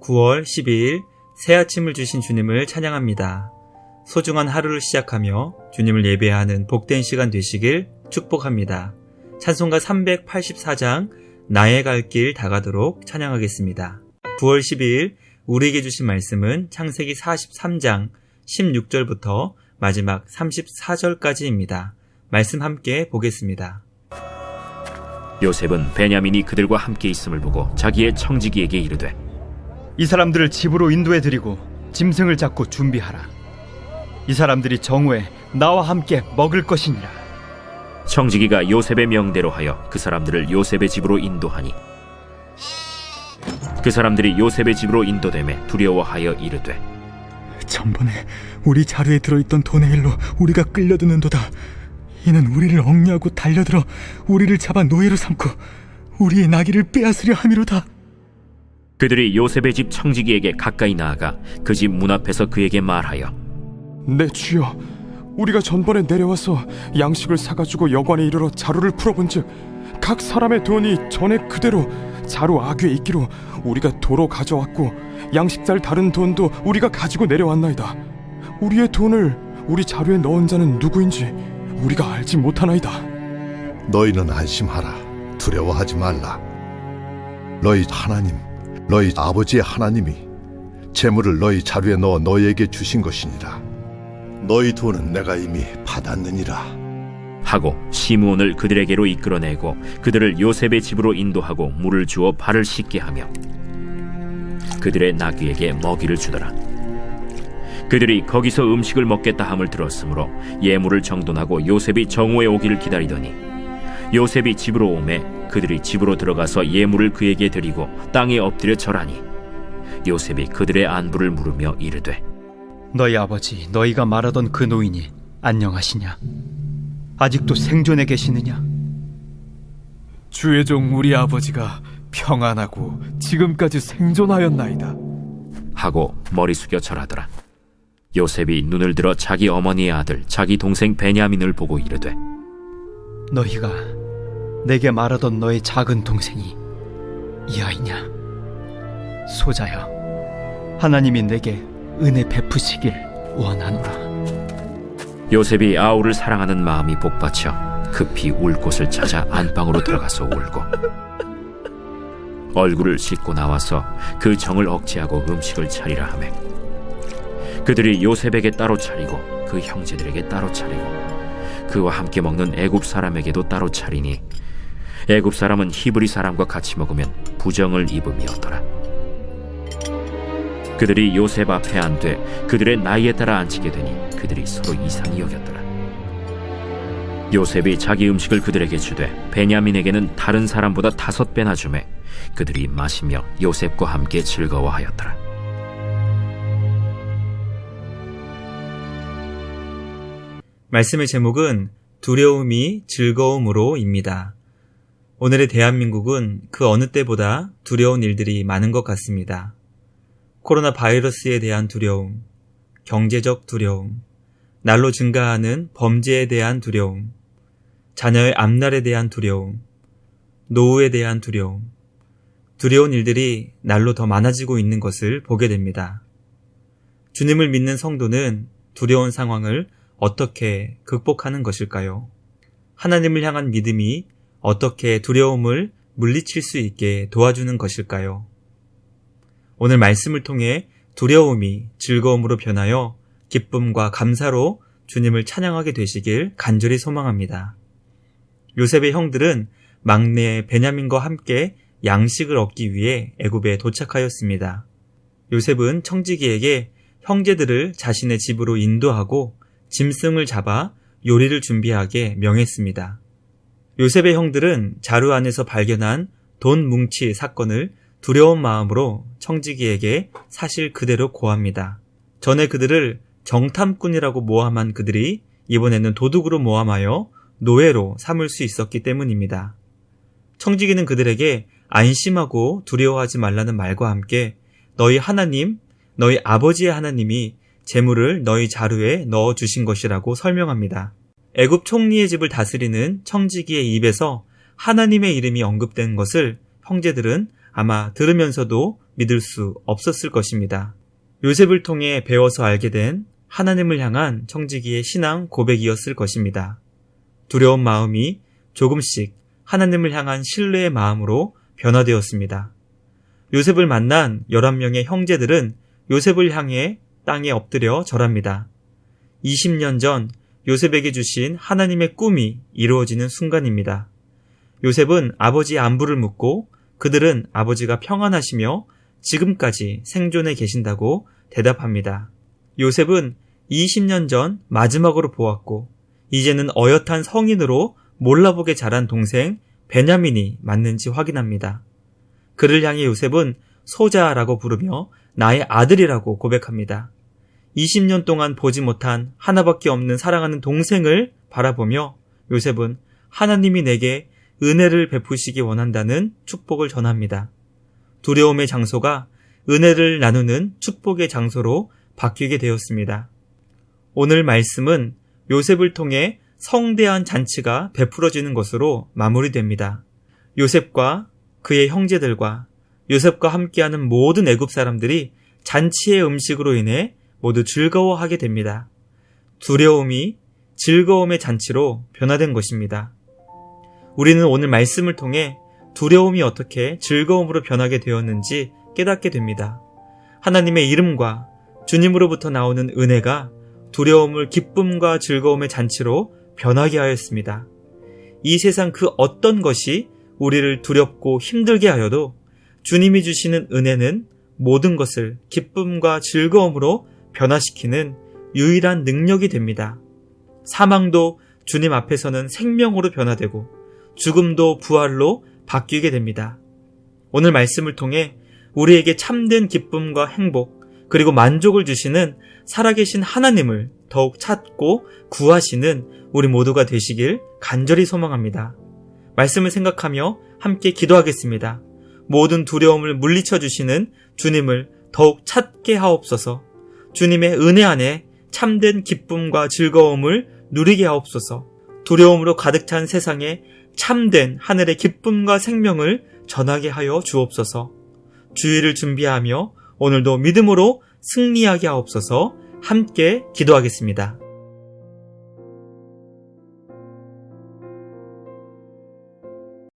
9월 12일 새 아침을 주신 주님을 찬양합니다. 소중한 하루를 시작하며 주님을 예배하는 복된 시간 되시길 축복합니다. 찬송가 384장 나의 갈 길 다가도록 찬양하겠습니다. 9월 12일 우리에게 주신 말씀은 창세기 43장 16절부터 마지막 34절까지입니다. 말씀 함께 보겠습니다. 요셉은 베냐민이 그들과 함께 있음을 보고 자기의 청지기에게 이르되 이 사람들을 집으로 인도해드리고 짐승을 잡고 준비하라. 이 사람들이 정오에 나와 함께 먹을 것이니라. 청지기가 요셉의 명대로 하여 그 사람들을 요셉의 집으로 인도하니 그 사람들이 요셉의 집으로 인도되매 두려워하여 이르되 전번에 우리 자루에 들어있던 돈의 일로 우리가 끌려드는도다. 이는 우리를 억류하고 달려들어 우리를 잡아 노예로 삼고 우리의 나귀를 빼앗으려 함이로다. 그들이 요셉의 집 청지기에게 가까이 나아가 그 집 문 앞에서 그에게 말하여 내 주여, 우리가 전번에 내려와서 양식을 사가지고 여관에 이르러 자루를 풀어본즉 각 사람의 돈이 전에 그대로 자루 아귀에 있기로 우리가 도로 가져왔고 양식 살 다른 돈도 우리가 가지고 내려왔나이다. 우리의 돈을 우리 자루에 넣은 자는 누구인지 우리가 알지 못하나이다. 너희는 안심하라. 두려워하지 말라. 너희 하나님, 너희 아버지의 하나님이 재물을 너희 자루에 넣어 너희에게 주신 것이니라. 너희 돈은 내가 이미 받았느니라 하고 시므온을 그들에게로 이끌어내고 그들을 요셉의 집으로 인도하고 물을 주어 발을 씻게 하며 그들의 나귀에게 먹이를 주더라. 그들이 거기서 음식을 먹겠다 함을 들었으므로 예물을 정돈하고 요셉이 정오에 오기를 기다리더니 요셉이 집으로 오매 그들이 집으로 들어가서 예물을 그에게 드리고 땅에 엎드려 절하니 요셉이 그들의 안부를 물으며 이르되 너희 아버지 너희가 말하던 그 노인이 안녕하시냐? 아직도 생존해 계시느냐? 주의 종 우리 아버지가 평안하고 지금까지 생존하였나이다 하고 머리 숙여 절하더라. 요셉이 눈을 들어 자기 어머니의 아들 자기 동생 베냐민을 보고 이르되 너희가 내게 말하던 너의 작은 동생이 이 아이냐? 소자여, 하나님이 내게 은혜 베푸시길 원하노라. 요셉이 아우를 사랑하는 마음이 복받쳐 급히 울 곳을 찾아 안방으로 들어가서 울고 얼굴을 씻고 나와서 그 정을 억제하고 음식을 차리라 하매 그들이 요셉에게 따로 차리고 그 형제들에게 따로 차리고 그와 함께 먹는 애굽 사람에게도 따로 차리니 애굽 사람은 히브리 사람과 같이 먹으면 부정을 입음이었더라. 그들이 요셉 앞에 앉되 그들의 나이에 따라 앉히게 되니 그들이 서로 이상히 여겼더라. 요셉이 자기 음식을 그들에게 주되 베냐민에게는 다른 사람보다 5배나 주매 그들이 마시며 요셉과 함께 즐거워하였더라. 말씀의 제목은 두려움이 즐거움으로입니다. 오늘의 대한민국은 그 어느 때보다 두려운 일들이 많은 것 같습니다. 코로나 바이러스에 대한 두려움, 경제적 두려움, 날로 증가하는 범죄에 대한 두려움, 자녀의 앞날에 대한 두려움, 노후에 대한 두려움, 두려운 일들이 날로 더 많아지고 있는 것을 보게 됩니다. 주님을 믿는 성도는 두려운 상황을 어떻게 극복하는 것일까요? 하나님을 향한 믿음이 어떻게 두려움을 물리칠 수 있게 도와주는 것일까요? 오늘 말씀을 통해 두려움이 즐거움으로 변하여 기쁨과 감사로 주님을 찬양하게 되시길 간절히 소망합니다. 요셉의 형들은 막내 베냐민과 함께 양식을 얻기 위해 애굽에 도착하였습니다. 요셉은 청지기에게 형제들을 자신의 집으로 인도하고 짐승을 잡아 요리를 준비하게 명했습니다. 요셉의 형들은 자루 안에서 발견한 돈 뭉치 사건을 두려운 마음으로 청지기에게 사실 그대로 고합니다. 전에 그들을 정탐꾼이라고 모함한 그들이 이번에는 도둑으로 모함하여 노예로 삼을 수 있었기 때문입니다. 청지기는 그들에게 안심하고 두려워하지 말라는 말과 함께 너희 하나님, 너희 아버지의 하나님이 재물을 너희 자루에 넣어주신 것이라고 설명합니다. 애굽 총리의 집을 다스리는 청지기의 입에서 하나님의 이름이 언급된 것을 형제들은 아마 들으면서도 믿을 수 없었을 것입니다. 요셉을 통해 배워서 알게 된 하나님을 향한 청지기의 신앙 고백이었을 것입니다. 두려운 마음이 조금씩 하나님을 향한 신뢰의 마음으로 변화되었습니다. 요셉을 만난 11명의 형제들은 요셉을 향해 땅에 엎드려 절합니다. 20년 전 요셉에게 주신 하나님의 꿈이 이루어지는 순간입니다. 요셉은 아버지의 안부를 묻고 그들은 아버지가 평안하시며 지금까지 생존해 계신다고 대답합니다. 요셉은 20년 전 마지막으로 보았고 이제는 어엿한 성인으로 몰라보게 자란 동생 베냐민이 맞는지 확인합니다. 그를 향해 요셉은 소자라고 부르며 나의 아들이라고 고백합니다. 20년 동안 보지 못한 하나밖에 없는 사랑하는 동생을 바라보며 요셉은 하나님이 내게 은혜를 베푸시기 원한다는 축복을 전합니다. 두려움의 장소가 은혜를 나누는 축복의 장소로 바뀌게 되었습니다. 오늘 말씀은 요셉을 통해 성대한 잔치가 베풀어지는 것으로 마무리됩니다. 요셉과 그의 형제들과 요셉과 함께하는 모든 애굽 사람들이 잔치의 음식으로 인해 모두 즐거워하게 됩니다. 두려움이 즐거움의 잔치로 변화된 것입니다. 우리는 오늘 말씀을 통해 두려움이 어떻게 즐거움으로 변하게 되었는지 깨닫게 됩니다. 하나님의 이름과 주님으로부터 나오는 은혜가 두려움을 기쁨과 즐거움의 잔치로 변하게 하였습니다. 이 세상 그 어떤 것이 우리를 두렵고 힘들게 하여도 주님이 주시는 은혜는 모든 것을 기쁨과 즐거움으로 변화시키는 유일한 능력이 됩니다. 사망도 주님 앞에서는 생명으로 변화되고 죽음도 부활로 바뀌게 됩니다. 오늘 말씀을 통해 우리에게 참된 기쁨과 행복 그리고 만족을 주시는 살아계신 하나님을 더욱 찾고 구하시는 우리 모두가 되시길 간절히 소망합니다. 말씀을 생각하며 함께 기도하겠습니다. 모든 두려움을 물리쳐 주시는 주님을 더욱 찾게 하옵소서. 주님의 은혜 안에 참된 기쁨과 즐거움을 누리게 하옵소서. 두려움으로 가득 찬 세상에 참된 하늘의 기쁨과 생명을 전하게 하여 주옵소서. 주일을 준비하며 오늘도 믿음으로 승리하게 하옵소서. 함께 기도하겠습니다.